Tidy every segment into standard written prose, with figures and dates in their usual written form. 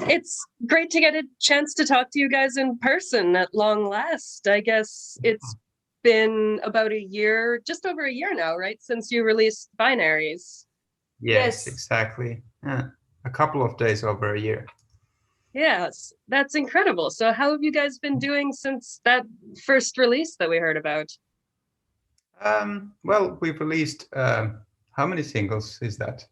It's great to get a chance to talk to you guys in person at long last. I guess it's been about a year, just over a year now, right? Since you released Binaries. Yes, exactly. Yeah. A couple of days over a year. Yes, that's incredible. So how have you guys been doing since that first release that we heard about? Well, we've released, how many singles is that?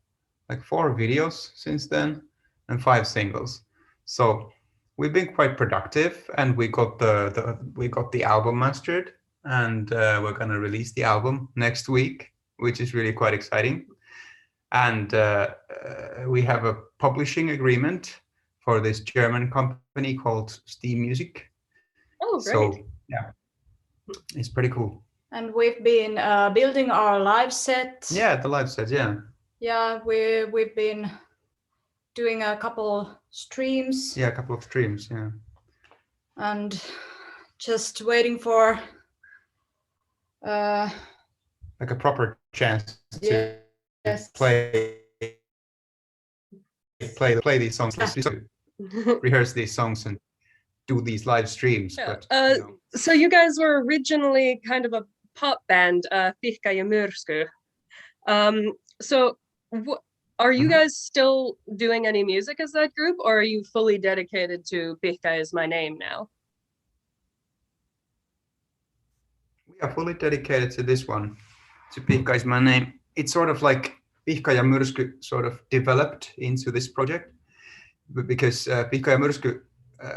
Like 4 videos since then and 5 singles. So we've been quite productive, and we got the album mastered, and we're gonna release the album next week, which is really quite exciting. And we have a publishing agreement for this German company called Steam Music. Oh, great. So yeah, it's pretty cool. And we've been building our live set. Yeah, the live set, yeah. Yeah, we've been doing a couple streams. Yeah, a couple of streams, yeah. And just waiting for like a proper chance to play these songs, rehearse these songs and do these live streams. Yeah. But, so you guys were originally kind of a pop band, PIHKA IS MY NAME. So are you guys still doing any music as that group, or are you fully dedicated to PIHKA Is My Name now? We are fully dedicated to this one, to PIHKA Is My Name. It's sort of like PIHKA ja Myrsky sort of developed into this project, because PIHKA ja Myrsky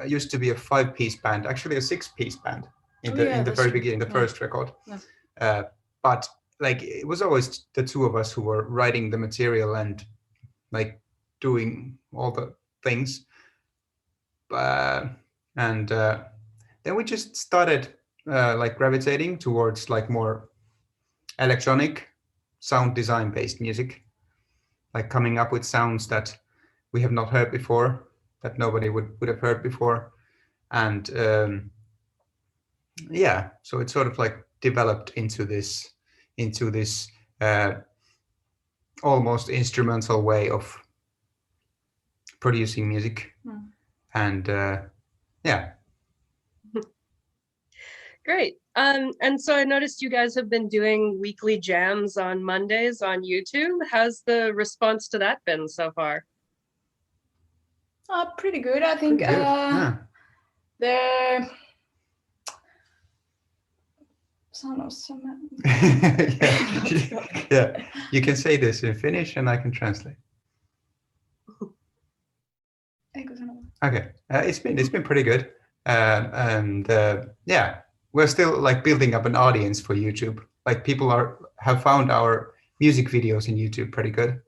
used to be a 5-piece band, actually a 6-piece band in the very beginning, the first record. Yeah. But like it was always the two of us who were writing the material and like doing all the things. And then we just started like gravitating towards like more electronic sound design based music, like coming up with sounds that we have not heard before, that nobody would have heard before. And yeah, so it sort of like developed into this almost instrumental way of producing music. And yeah. Great. And so I noticed you guys have been doing weekly jams on Mondays on YouTube. How's the response to that been so far? Pretty good, I think. Yeah. Yeah, you can say this in Finnish and I can translate. Okay, it's been pretty good, and yeah, we're still like building up an audience for YouTube. Like people have found our music videos in YouTube pretty good,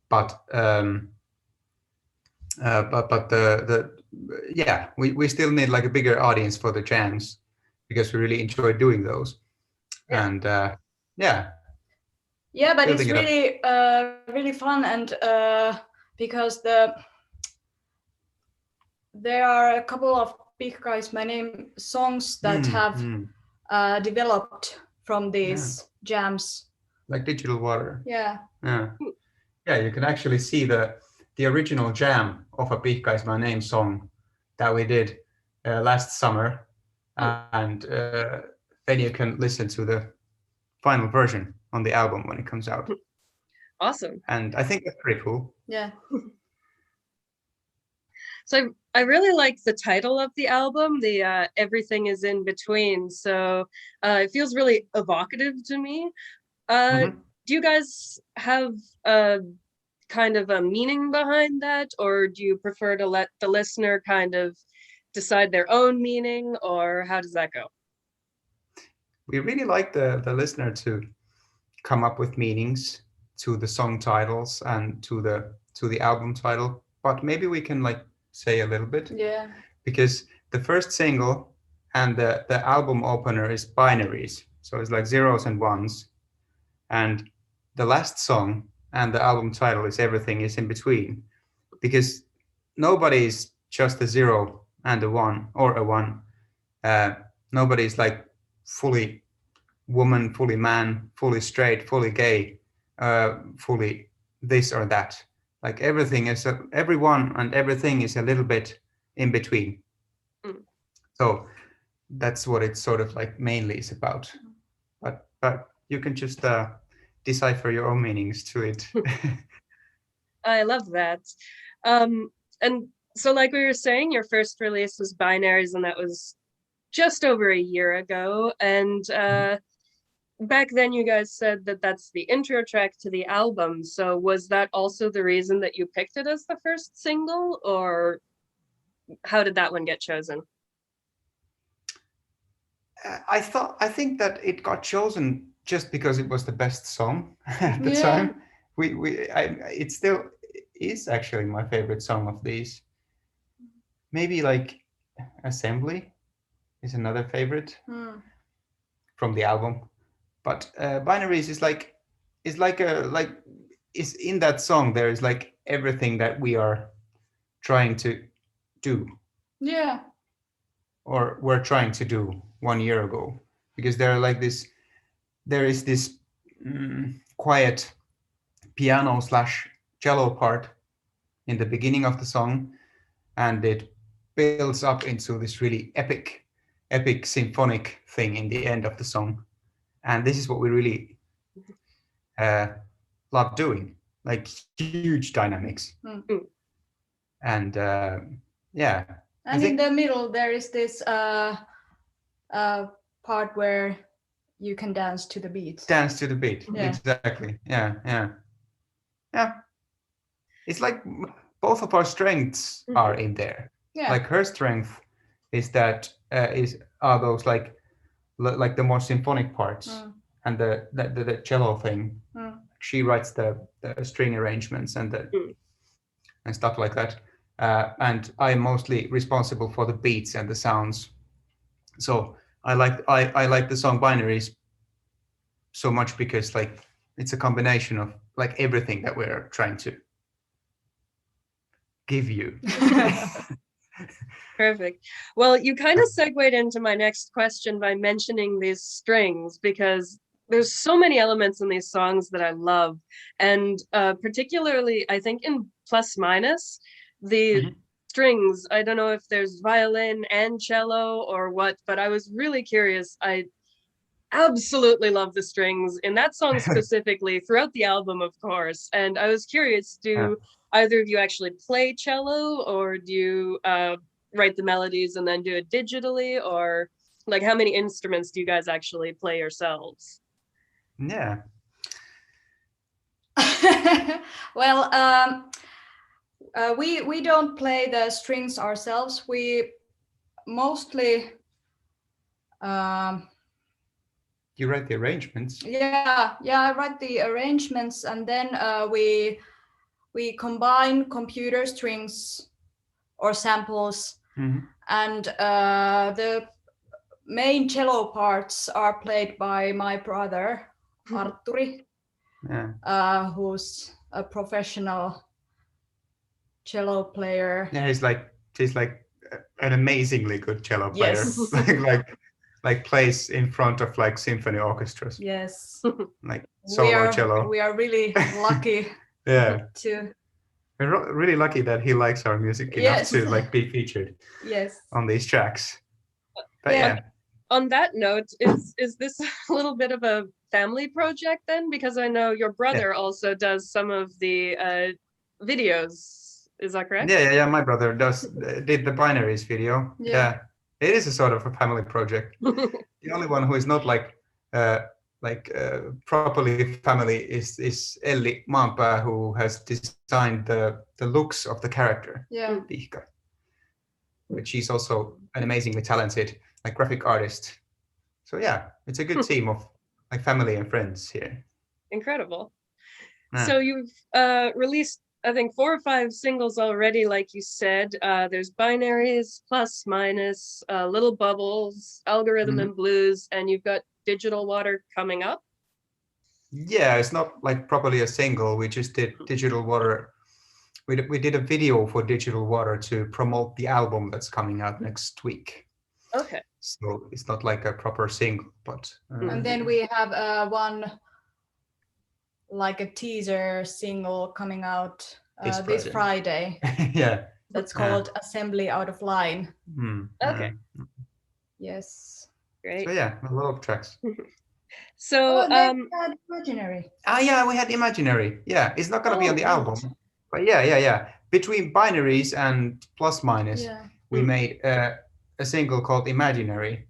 but yeah, we still need like a bigger audience for the jams, because we really enjoy doing those. Yeah. And yeah, but it's really really fun, and because there are a couple of PIHKA Is My Name songs that have developed from these jams, like Digital Water. Yeah, you can actually see the original jam of a PIHKA Is My Name song that we did last summer, and then you can listen to the final version on the album when it comes out. Awesome. And I think that's pretty cool. Yeah. So I really like the title of the album, the Everything Is In Between. So it feels really evocative to me. Do you guys have a kind of a meaning behind that, or do you prefer to let the listener kind of decide their own meaning, or how does that go? We really like the listener to come up with meanings to the song titles and to the album title, but maybe we can like say a little bit. Yeah. Because the first single and the album opener is binaries, so it's like zeros and ones, and the last song and the album title is Everything Is In Between, because nobody is just a zero and a one, or a one. Nobody's like fully woman, fully man, fully straight, fully gay, fully this or that. Like everything is everyone and everything is a little bit in between. So that's what it sort of like mainly is about. But you can just decipher your own meanings to it. I love that. And so like we were saying, your first release was Binaries, and that was just over a year ago. And back then you guys said that that's the intro track to the album. So was that also the reason that you picked it as the first single, or how did that one get chosen? I think that it got chosen just because it was the best song at the time. It still is actually my favorite song of these. Maybe like Assembly is another favorite from the album, but Binaries is in that song. There is like everything that we are trying to do. Yeah. Or were trying to do 1 year ago, because there is this quiet piano / cello part in the beginning of the song, and it builds up into this really epic symphonic thing in the end of the song. And this is what we really love doing, like huge dynamics. And yeah. And in the middle, there is this part where you can dance to the beat. Dance to the beat, exactly. Yeah. It's like both of our strengths are in there. Yeah. Like her strength is that are those like the more symphonic parts and the cello thing. She writes the string arrangements and and stuff like that. And I'm mostly responsible for the beats and the sounds. So I like the song Binaries so much because like it's a combination of like everything that we're trying to give you. Perfect. Well, you kind of segued into my next question by mentioning these strings, because there's so many elements in these songs that I love. And particularly, I think in Plus Minus, the strings, I don't know if there's violin and cello or what, but I was really curious. I absolutely love the strings in that song specifically, throughout the album, of course. And I was curious, do either of you actually play cello, or do you write the melodies and then do it digitally, or like how many instruments do you guys actually play yourselves? Yeah. Well, we don't play the strings ourselves. We mostly you write the arrangements. Yeah, I write the arrangements, and then we combine computer strings or samples, and the main cello parts are played by my brother Arturi, who's a professional cello player. Yeah, he's like an amazingly good cello player. Yes. like plays in front of like symphony orchestras. Yes. Like solo cello. We are really lucky. Yeah. We're really lucky that he likes our music enough to like be featured. Yes. On these tracks. But yeah. On that note, is this a little bit of a family project then? Because I know your brother also does some of the videos. Is that correct? Yeah. My brother did the Binaries video. Yeah. It is a sort of a family project. The only one who is not properly family is Elli Maanpää, who has designed the looks of the character. Yeah. PIHKA. But she's also an amazingly talented like graphic artist. So yeah, it's a good team of like family and friends here. Incredible. So you've released, I think, 4 or 5 singles already, like you said. There's Binaries, Plus Minus, Little Bubbles, Algorithm and Blues, and you've got Digital Water coming up. Yeah, it's not like properly a single. We just did Digital Water. We did a video for Digital Water to promote the album that's coming out next week. Okay. So it's not like a proper single, but. And then we have one, like a teaser single coming out this Friday. Yeah. That's called Assembly Out of Line. Okay. Yes. Great. So yeah, a lot of tracks. So they had Imaginary. Yeah, we had Imaginary. Yeah, it's not gonna be on the album, but yeah. Between Binaries and Plus Minus, we made a single called Imaginary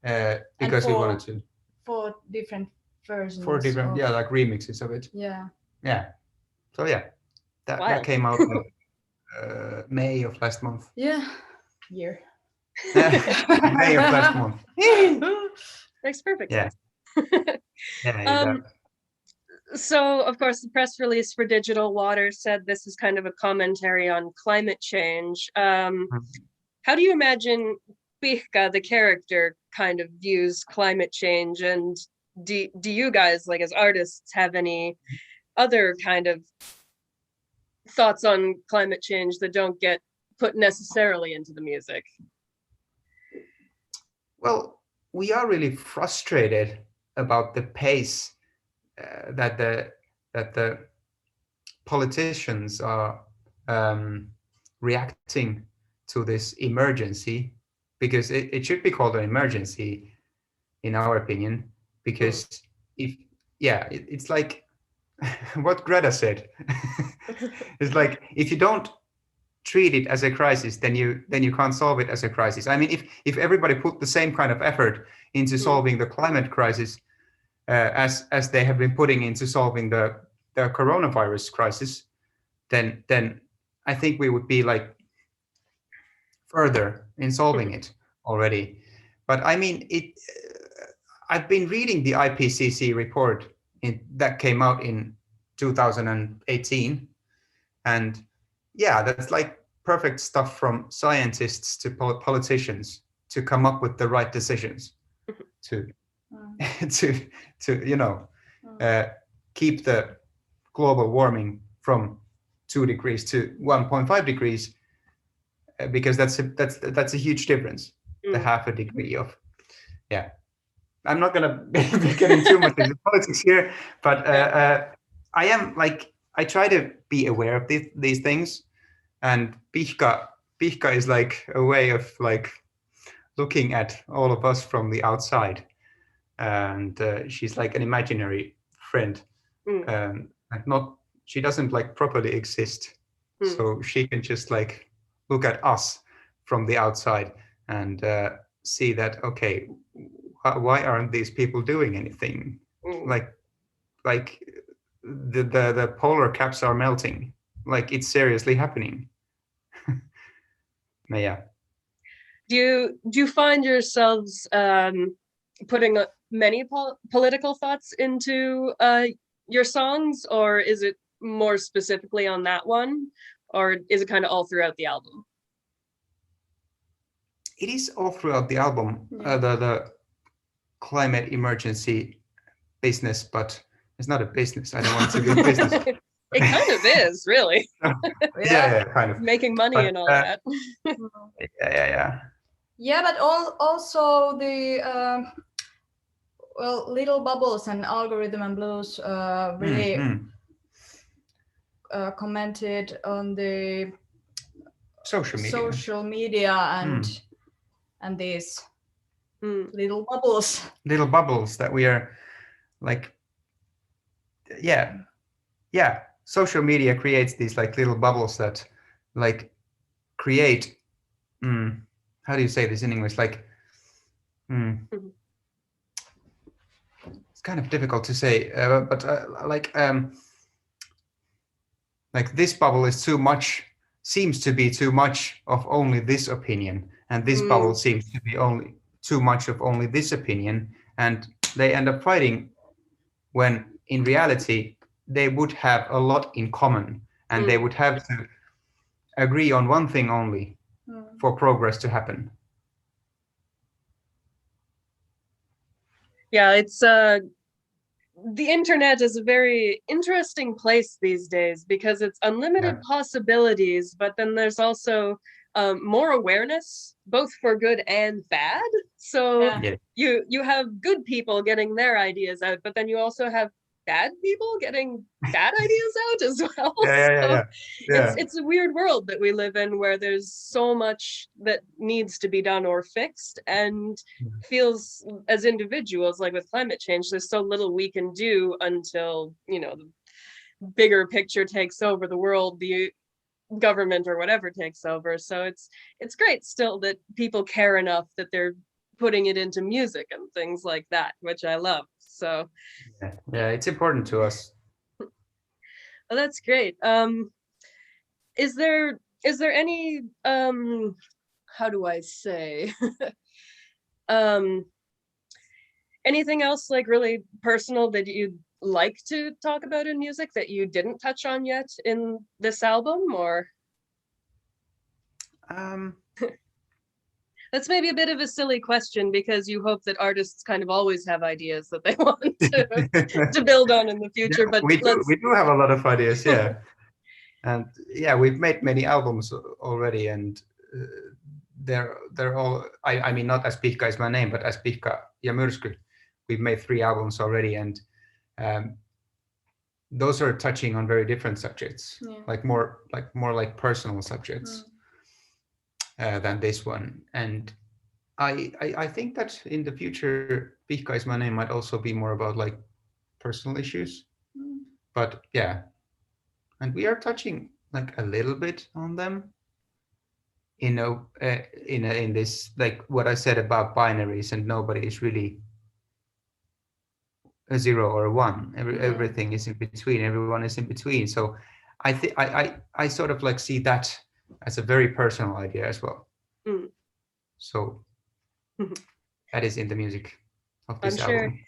because we wanted to. 4 different versions. 4 different, like remixes of it. Yeah. Yeah. So yeah, that came out like, May of last month. Yeah. Year. May of last month. Makes perfect sense. Yeah. So, of course, the press release for Digital Water said this is kind of a commentary on climate change. How do you imagine PIHKA, the character, kind of views climate change? And do you guys, like as artists, have any other kind of thoughts on climate change that don't get put necessarily into the music? Well, we are really frustrated about the pace that the politicians are reacting to this emergency, because it should be called an emergency, in our opinion, because it's like what Greta said. It's like if you don't treat it as a crisis, then you can't solve it as a crisis. I mean, if everybody put the same kind of effort into solving the climate crisis as they have been putting into solving the coronavirus crisis, then I think we would be like further in solving it already. But I mean, I've been reading the IPCC report that came out in 2018, and yeah, that's like perfect stuff from scientists to politicians to come up with the right decisions to keep the global warming from 2 degrees to 1.5 degrees, because that's a huge difference. The half a degree of I'm not gonna be getting too much into politics here, but I am like, I try to be aware of these things, and PIHKA is like a way of like looking at all of us from the outside, and she's like an imaginary friend, and she doesn't like properly exist, so she can just like look at us from the outside and see that, okay, why aren't these people doing anything? Like the polar caps are melting, like it's seriously happening. Yeah. Do you find yourselves putting many political thoughts into your songs, or is it more specifically on that one, or is it kind of all throughout the album? It is all throughout the album, the climate emergency business, but it's not a business. I don't want it to be a business. It kind of is, really. Yeah, kind of. Making money and all that. Yeah, but also the Little Bubbles and Algorithm and Blues really commented on the social media and these little bubbles that we are like, social media creates these like little bubbles that like create how do you say this in English, like it's kind of difficult to say, but like this bubble is seems to be too much of only this opinion, and this bubble seems to be only too much of only this opinion, and they end up fighting when in reality they would have a lot in common, and they would have to agree on one thing only for progress to happen. Yeah, it's the internet is a very interesting place these days, because it's unlimited possibilities, but then there's also more awareness, both for good and bad. So you have good people getting their ideas out, but then you also have bad people getting bad ideas out as well. Yeah. It's a weird world that we live in where there's so much that needs to be done or fixed, and feels as individuals, like with climate change, there's so little we can do until, you know, the bigger picture takes over the world, the government or whatever takes over. So it's great still that people care enough that they're putting it into music and things like that, which I love. So yeah, it's important to us. Oh, that's great. Is there any how do I say anything else like really personal that you'd like to talk about in music that you didn't touch on yet in this album, or that's maybe a bit of a silly question because you hope that artists kind of always have ideas that they want to build on in the future. Yeah, but we do have a lot of ideas, yeah. And yeah, we've made many albums already, and they're all, I mean, not as PIHKA Is My Name, but as PIHKA ja Myrsky. We've made 3 albums already, and those are touching on very different subjects, like more like personal subjects than this one. And I think that in the future, PIHKA Is My Name might also be more about like personal issues. But yeah, and we are touching like a little bit on them. In this, like what I said about binaries, and nobody is really a 0 or a 1. Everything is in between. Everyone is in between. So I think I sort of like see that as a very personal idea as well. So that is in the music of this album.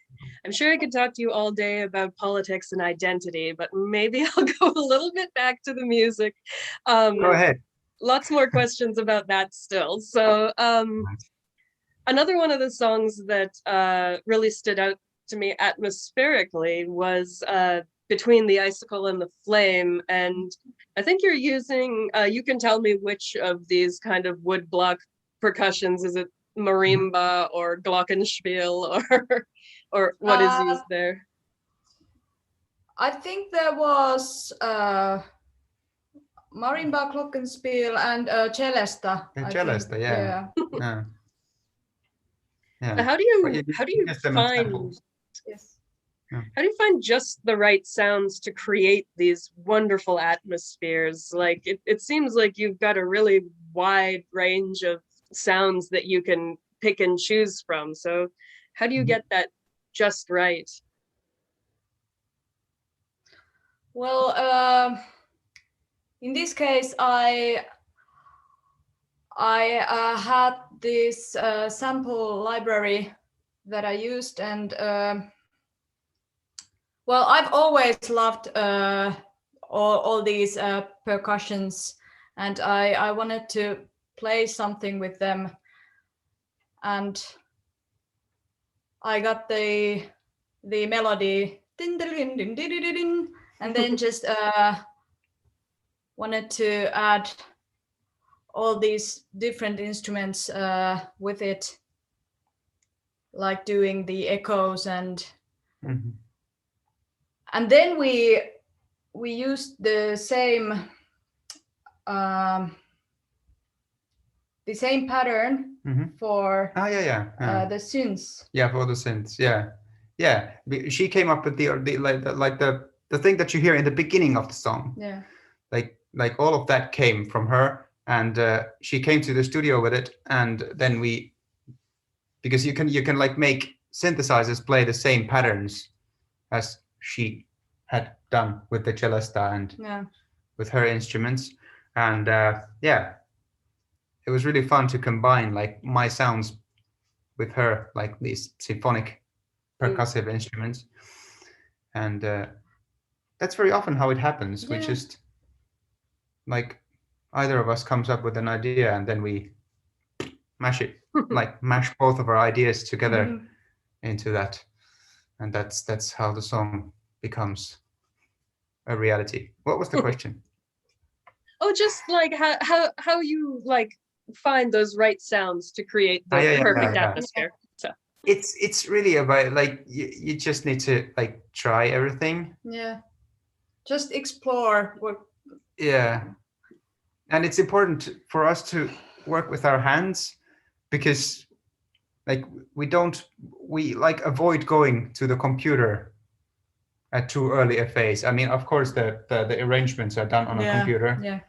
I'm sure I could talk to you all day about politics and identity, but maybe I'll go a little bit back to the music. Go ahead. Lots more questions about that still. So another one of the songs that really stood out to me atmospherically was Between the Icicle and the Flame. And I think you're using, you can tell me which of these kind of woodblock percussions. Is it marimba or glockenspiel or what is used there? I think there was marimba, glockenspiel, and celesta. Celesta, yeah. How do you find how do you find just the right sounds to create these wonderful atmospheres? Like it seems like you've got a really wide range of sounds that you can pick and choose from. So how do you get that just right? Well, in this case, I had this sample library that I used, and well, I've always loved all these percussions, and I wanted to play something with them, and I got the melody, and then just wanted to add all these different instruments with it, like doing the echoes, and then we used the same pattern for the synths. Yeah, for the synths. Yeah. She came up with the thing that you hear in the beginning of the song. Yeah. Like all of that came from her, and she came to the studio with it, and then because you can like make synthesizers play the same patterns as she had done with the celesta and with her instruments, and it was really fun to combine like my sounds with her, like these symphonic percussive instruments, and that's very often how it happens. We just like either of us comes up with an idea, and then we mash it, like mash both of our ideas together into that, and that's how the song becomes a reality. What was the question? Oh, just like how you like find those right sounds to create the perfect atmosphere. So it's really about like you just need to like try everything. Yeah, just explore what. Yeah, and it's important for us to work with our hands, because like we like avoid going to the computer at too early a phase. I mean, of course the arrangements are done on a computer, Yeah.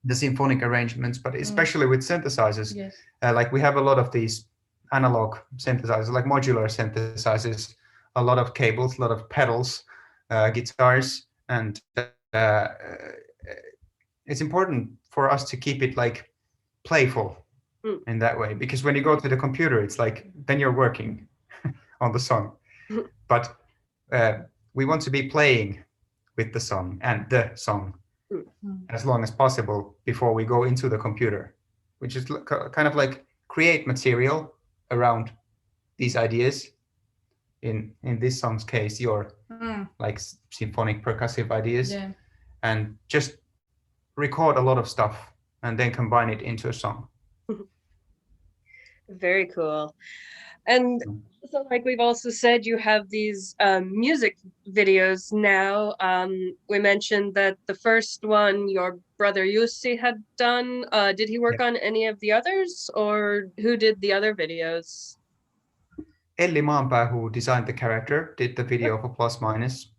the symphonic arrangements, but especially with synthesizers, Yes. like we have a lot of these analog synthesizers, like modular synthesizers, a lot of cables, a lot of pedals, guitars, and it's important for us to keep it like playful in that way, because when you go to the computer, it's like then you're working on the song, but we want to be playing with the song and the song as long as possible before we go into the computer, which is kind of like create material around these ideas. In this song's case, your like symphonic percussive ideas, and just record a lot of stuff and then combine it into a song. Very cool. And so like we've also said, you have these music videos now. We mentioned that the first one your brother Jussi had done. Did he work on any of the others, or who did the other videos? Elli Maanpää, who designed the character, did the video for Plus Minus,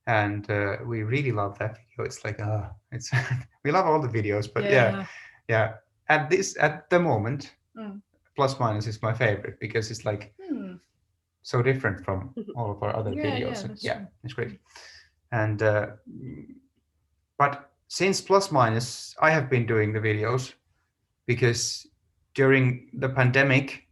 and we really love that video. It's like it's we love all the videos, but yeah. At the moment, Plus Minus is my favorite, because it's like so different from all of our other videos. It's great. And but since Plus Minus, I have been doing the videos, because during the pandemic,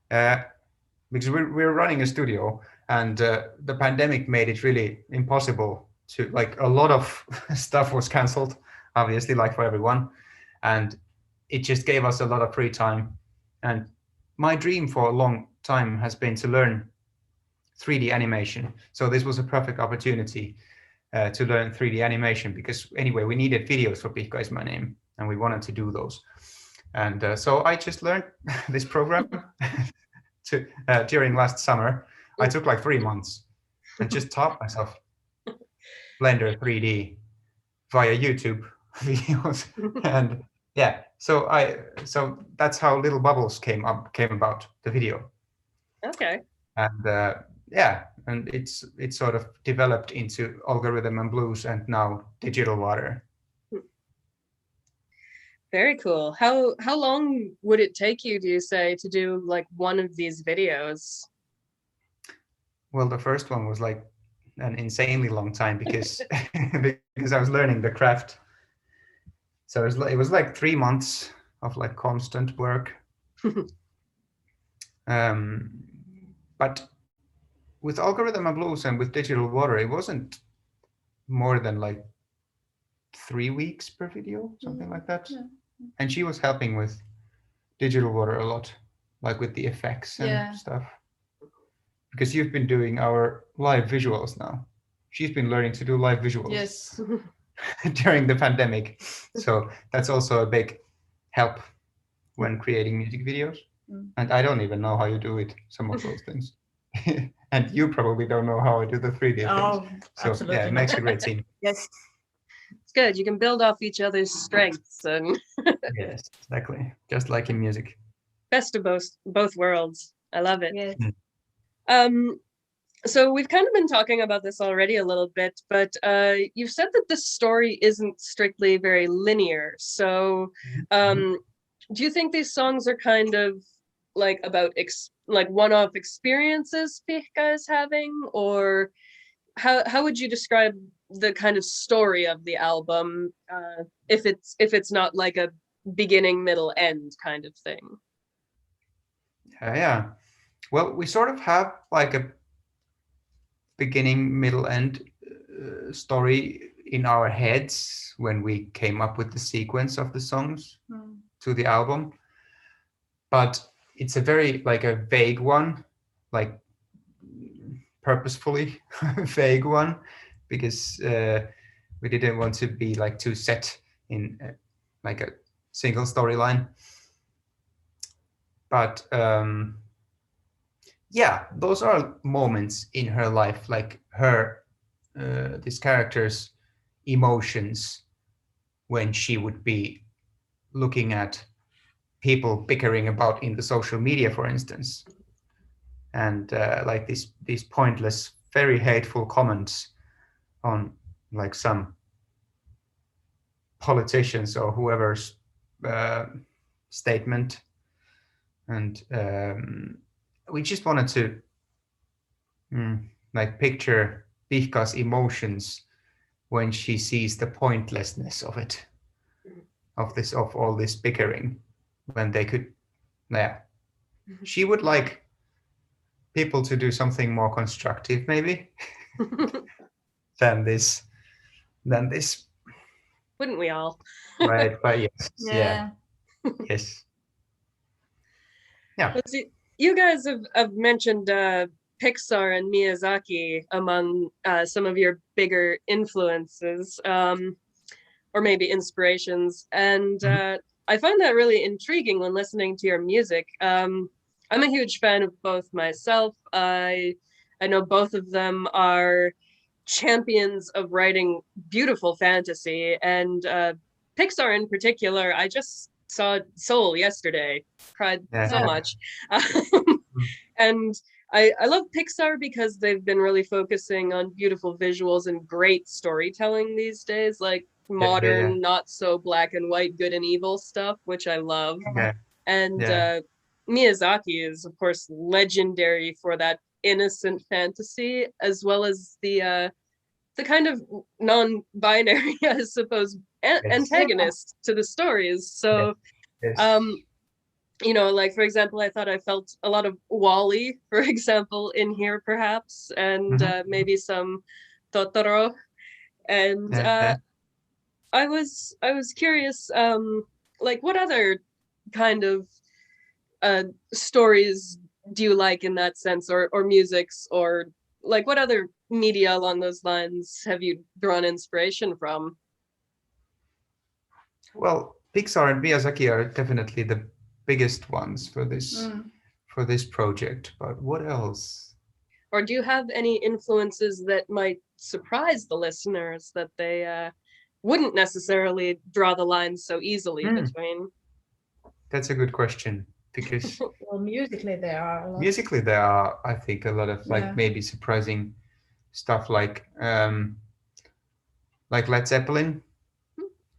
because we're running a studio, and the pandemic made it really impossible to, like, a lot of stuff was canceled, obviously, like for everyone, and it just gave us a lot of free time. And my dream for a long time has been to learn 3D animation. So this was a perfect opportunity to learn 3D animation, because anyway, we needed videos for PIHKA Is My Name, and we wanted to do those. And so I just learned this program during last summer. I took like 3 months and just taught myself Blender 3D via YouTube videos. And yeah, so that's how Little Bubbles came about, the video. Okay. And and it's sort of developed into Algorithm and Blues, and now Digital Water. Very cool. How long would it take you, do you say, to do like one of these videos? Well, the first one was like an insanely long time, because because I was learning the craft. So it was like 3 months of like constant work. But with Algorithm and Blues and with Digital Water, it wasn't more than like 3 weeks per video, something like that. Yeah. And she was helping with Digital Water a lot, like with the effects and stuff. Because you've been doing our live visuals now. She's been learning to do live visuals. Yes. During the pandemic. So that's also a big help when creating music videos. And I don't even know how you do it, some of those things. And you probably don't know how I do the 3D things. So absolutely. Yeah, it makes a great team. Yes. It's good. You can build off each other's strengths and Yes, exactly. Just like in music. Best of both worlds. I love it. Yes. So we've kind of been talking about this already a little bit, but you've said that the story isn't strictly very linear. So do you think these songs are kind of like about like one-off experiences PIHKA is having, or how would you describe the kind of story of the album, if it's not like a beginning, middle, end kind of thing? Yeah. Well, we sort of have like a beginning, middle, end story in our heads when we came up with the sequence of the songs to the album, but it's a very like a vague one, like purposefully vague one, because we didn't want to be like too set in like a single storyline. But yeah, those are moments in her life, like her this character's emotions when she would be looking at people bickering about in the social media, for instance, and like these pointless, very hateful comments on like some politicians or whoever's statement, and we just wanted to like picture Pihka's emotions when she sees the pointlessness of it, of all this bickering, when they could, yeah, she would like people to do something more constructive, maybe, than this, Wouldn't we all? right? But yes, Yeah. yes, yeah. Let's see. You guys have mentioned Pixar and Miyazaki among some of your bigger influences, or maybe inspirations, and I find that really intriguing when listening to your music. I'm a huge fan of both myself. I know both of them are champions of writing beautiful fantasy, and Pixar in particular. I just saw Soul yesterday, cried so much. And I love Pixar because they've been really focusing on beautiful visuals and great storytelling these days, like modern, not so black and white, good and evil stuff, which I love. And Miyazaki is, of course, legendary for that innocent fantasy, as well as the kind of non-binary, I suppose, antagonist to the stories. So, you know, like, for example, I thought I felt a lot of Wall-E, for example, in here, perhaps, and maybe some Totoro. And I was curious, like, what other kind of stories do you like in that sense, or musics, or like what other media along those lines have you drawn inspiration from? Well, Pixar and Miyazaki are definitely the biggest ones for this project, but what else? Or do you have any influences that might surprise the listeners that they wouldn't necessarily draw the lines so easily between? That's a good question, because well, musically there are a lot. Musically there are, I think, a lot of like maybe surprising stuff, like Led Zeppelin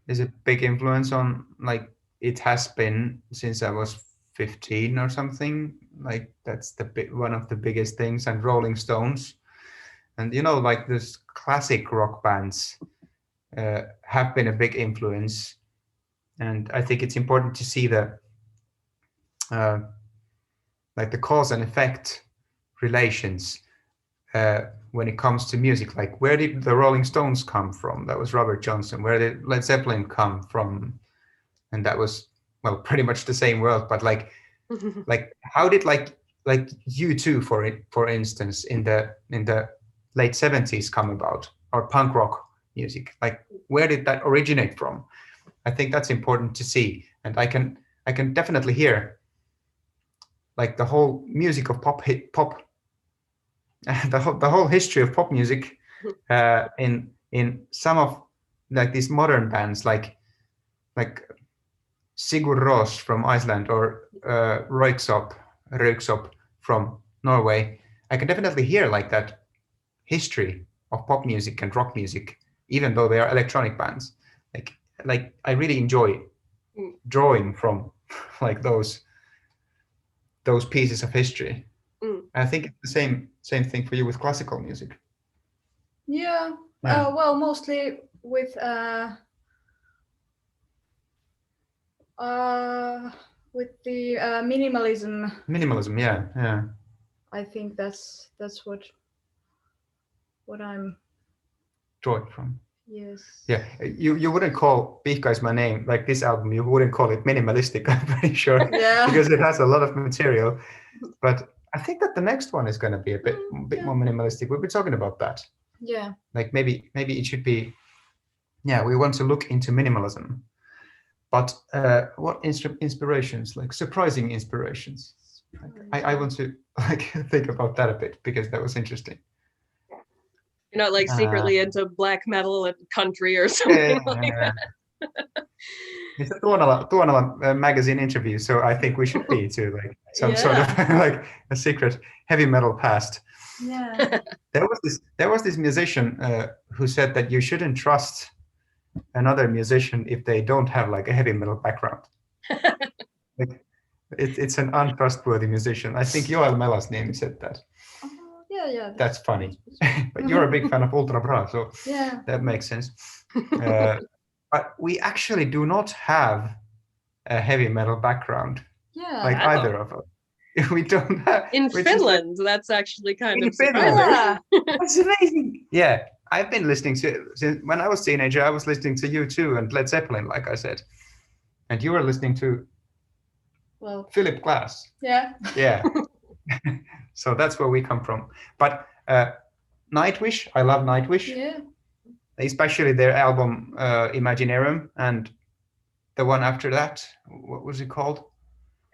is a big influence on, like, it has been since I was 15 or something, like that's one of the biggest things, and Rolling Stones, and you know, like this classic rock bands have been a big influence, and I think it's important to see the like the cause and effect relations when it comes to music. Like, where did the Rolling Stones come from? That was Robert Johnson. Where did Led Zeppelin come from? And that was, well, pretty much the same world. But like, like how did like U2 for instance in the late 70s come about, or punk rock music? Like, where did that originate from? I think that's important to see, and I can definitely hear like the whole music of pop, the whole history of pop music in some of like these modern bands, like Sigur Rós from Iceland, or Röyksopp from Norway. I can definitely hear like that history of pop music and rock music, even though they are electronic bands. Like I really enjoy drawing from like those pieces of history. I think it's the same thing for you with classical music. Yeah. Well, mostly with the minimalism. Minimalism, yeah. I think that's what I'm drawing from. Yes. Yeah, you wouldn't call "PIHKA Is My Name," like this album, you wouldn't call it minimalistic, I'm pretty sure, because it has a lot of material. But I think that the next one is going to be a bit more minimalistic. We've been talking about that. Yeah. Like maybe it should be. Yeah, we want to look into minimalism. But what inspirations, like surprising inspirations? I want to like think about that a bit because that was interesting. You're not like secretly into black metal and country or something like that. It's a Tuonela magazine interview, so I think we should be too, like some sort of like a secret heavy metal past. Yeah. There was this musician who said that you shouldn't trust another musician if they don't have like a heavy metal background. Like, it's an untrustworthy musician. I think Joel Mela's name said that. Yeah. That's funny. But you're a big fan of Ultra Bra, so that makes sense. But we actually do not have a heavy metal background. Yeah. Like either of us. We don't have. In Finland, that's actually kind of surprising. Yeah. That's amazing. Yeah, I've been listening to, since when I was a teenager, I was listening to U2 and Led Zeppelin, like I said. And you were listening to Philip Glass. Yeah. Yeah. So that's where we come from. But Nightwish, I love Nightwish. Yeah. Especially their album Imaginarium and the one after that. What was it called?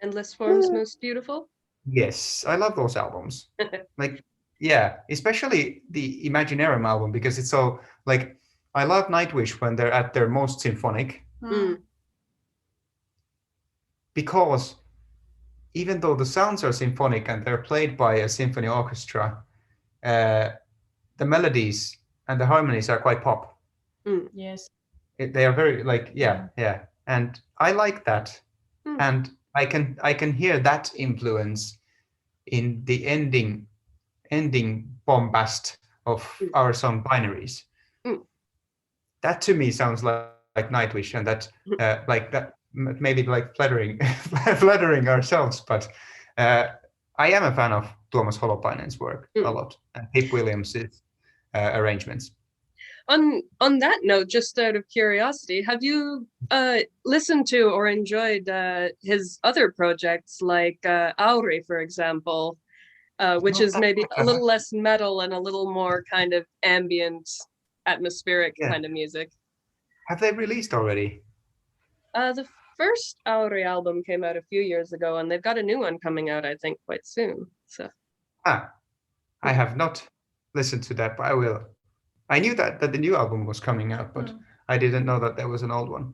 Endless Forms Most Beautiful. Yes, I love those albums. Like, yeah, especially the Imaginarium album because it's so like I love Nightwish when they're at their most symphonic. Because even though the sounds are symphonic and they're played by a symphony orchestra, the melodies and the harmonies are quite pop. Yes. They are very like yeah, and I like that, and I can hear that influence in the ending bombast of our song Binaries. That to me sounds like Nightwish, and that like that maybe like flattering ourselves, but I am a fan of Tuomas Holopainen's work a lot, and Pip Williams's arrangements. On that note, just out of curiosity, have you listened to or enjoyed his other projects like Auri, for example, which is maybe a little less metal and a little more kind of ambient, atmospheric kind of music? Have they released already? The first Auri album came out a few years ago, and they've got a new one coming out, I think, quite soon. So. I have not listened to that, but I will. I knew that the new album was coming out, but I didn't know that there was an old one.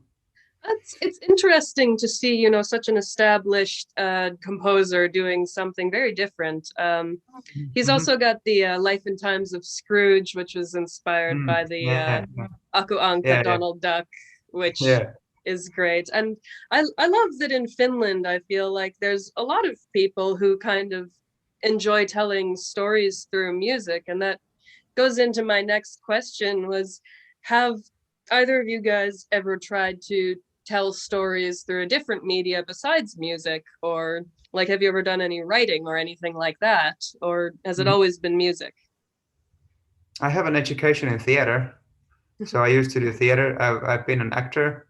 It's interesting to see, you know, such an established composer doing something very different. He's also got the Life and Times of Scrooge, which was inspired by the Aku Ankka Donald Duck, which is great. And I love that in Finland, I feel like there's a lot of people who kind of enjoy telling stories through music, and that goes into my next question was, have either of you guys ever tried to tell stories through a different media besides music? Or like, have you ever done any writing or anything like that? Or has it always been music? I have an education in theater. So I used to do theater. I've been an actor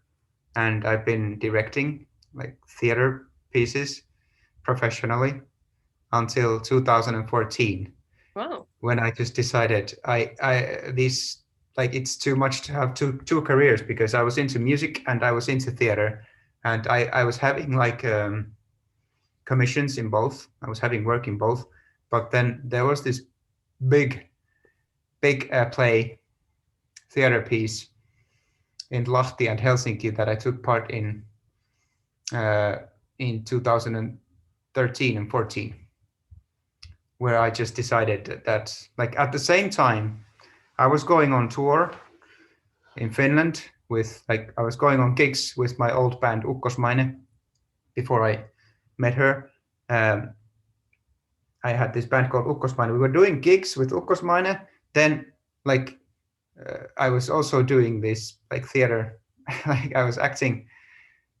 and I've been directing like theater pieces professionally until 2014. Wow. When I just decided it's too much to have two careers, because I was into music and I was into theater, and I was having like commissions in both. I was having work in both, but then there was this big play theater piece in Lahti and Helsinki that I took part in 2013 and 14. Where I just decided that, like, at the same time, I was going on tour in Finland with, like, I was going on gigs with my old band Ukkosmaine before I met her. I had this band called Ukkosmaine. We were doing gigs with Ukkosmaine. Then, like, I was also doing this, like, theater. Like, I was acting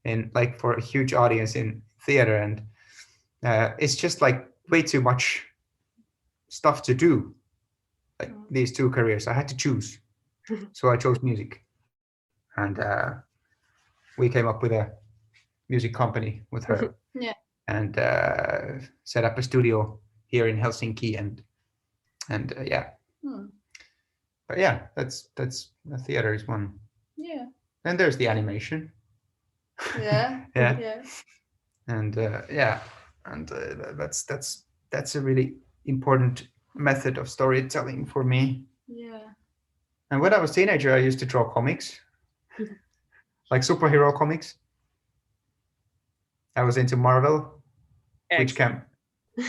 in, like, for a huge audience in theater, and it's just like way too much stuff to do, like these two careers. I had to choose, so I chose music, and we came up with a music company with her, and set up a studio here in Helsinki, and but yeah, that's the theater is one. Yeah. And there's the animation. Yeah. And that's a really important method of storytelling for me. Yeah. And when I was a teenager, I used to draw comics, like superhero comics. I was into Marvel, which can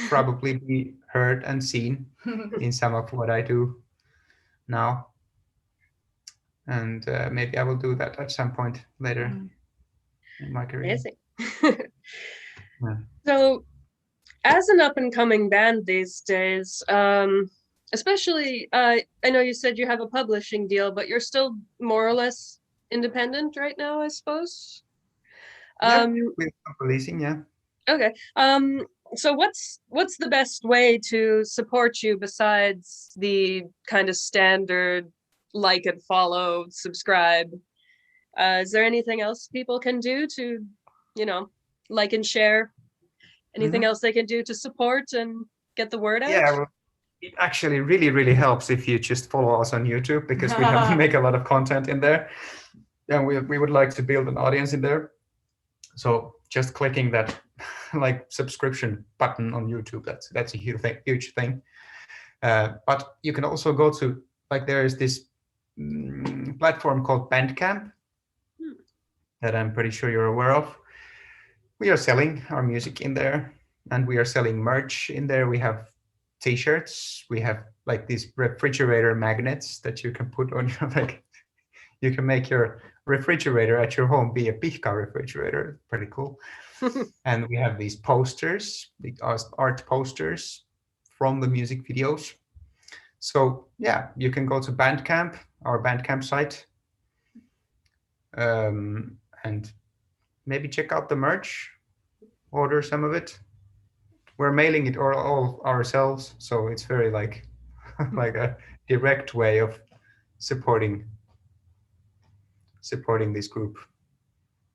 probably be heard and seen in some of what I do now. And maybe I will do that at some point later in my career. Amazing. Yeah. So, as an up-and-coming band these days, especially, I know you said you have a publishing deal, but you're still more or less independent right now, I suppose. Yeah, with releasing, yeah. Okay. So what's the best way to support you besides the kind of standard like and follow, subscribe? Is there anything else people can do to, like and share? Anything else they can do to support and get the word out? Yeah, well, it actually really, really helps if you just follow us on YouTube, because we have to make a lot of content in there. And we would like to build an audience in there. So just clicking that like subscription button on YouTube, that's a huge thing. But you can also go to, like, there is this platform called Bandcamp that I'm pretty sure you're aware of. We are selling our music in there, and we are selling merch in there. We have t-shirts. We have like these refrigerator magnets that you can put on your, like, you can make your refrigerator at your home be a PIHKA refrigerator. Pretty cool. And we have these posters, the art posters from the music videos. So yeah, you can go to Bandcamp, our Bandcamp site, and maybe check out the merch, order some of it. We're mailing it all ourselves, so it's very like like a direct way of supporting this group.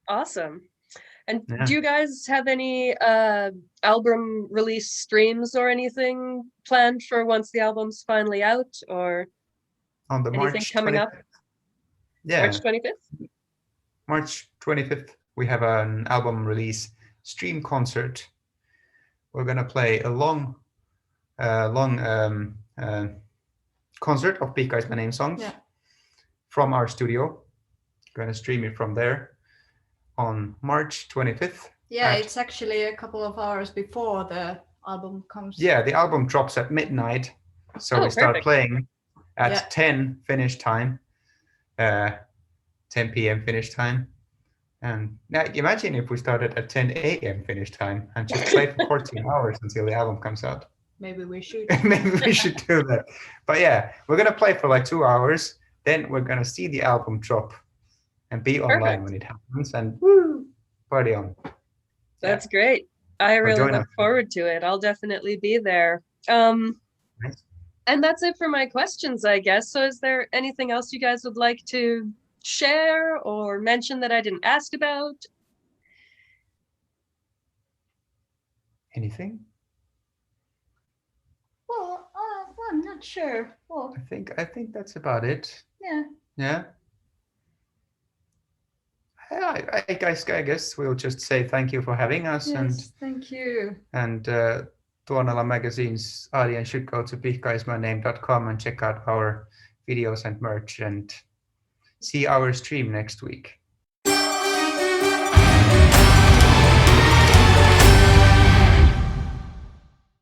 Awesome. And do you guys have any album release streams or anything planned for once the album's finally out, or on the anything March coming 25th? up? Yeah, March 25th? March 25th, we have an album release stream concert. We're gonna play a long concert of PIHKA Is My Name songs from our studio. Gonna stream it from there on March 25th. Yeah, it's actually a couple of hours before the album comes. Yeah, the album drops at midnight, so we start playing at 10 Finnish time, 10 p.m. Finnish time. And now imagine if we started at 10 a.m. Finnish time and just played for 14 hours until the album comes out. Maybe we should. Maybe we should do that. But yeah, we're gonna play for like 2 hours. Then we're gonna see the album drop and be online when it happens, and woo, party on. That's great. I really look forward to it. I'll definitely be there. Nice. And that's it for my questions, I guess. So is there anything else you guys would like to share or mention that I didn't ask about? Anything? Well, I'm not sure. Well, I think that's about it. Yeah. Yeah. I guess we'll just say thank you for having us. Yes, and thank you. And Tuonela magazine's audience should go to PIHKAismyname.com and check out our videos and merch and see our stream next week.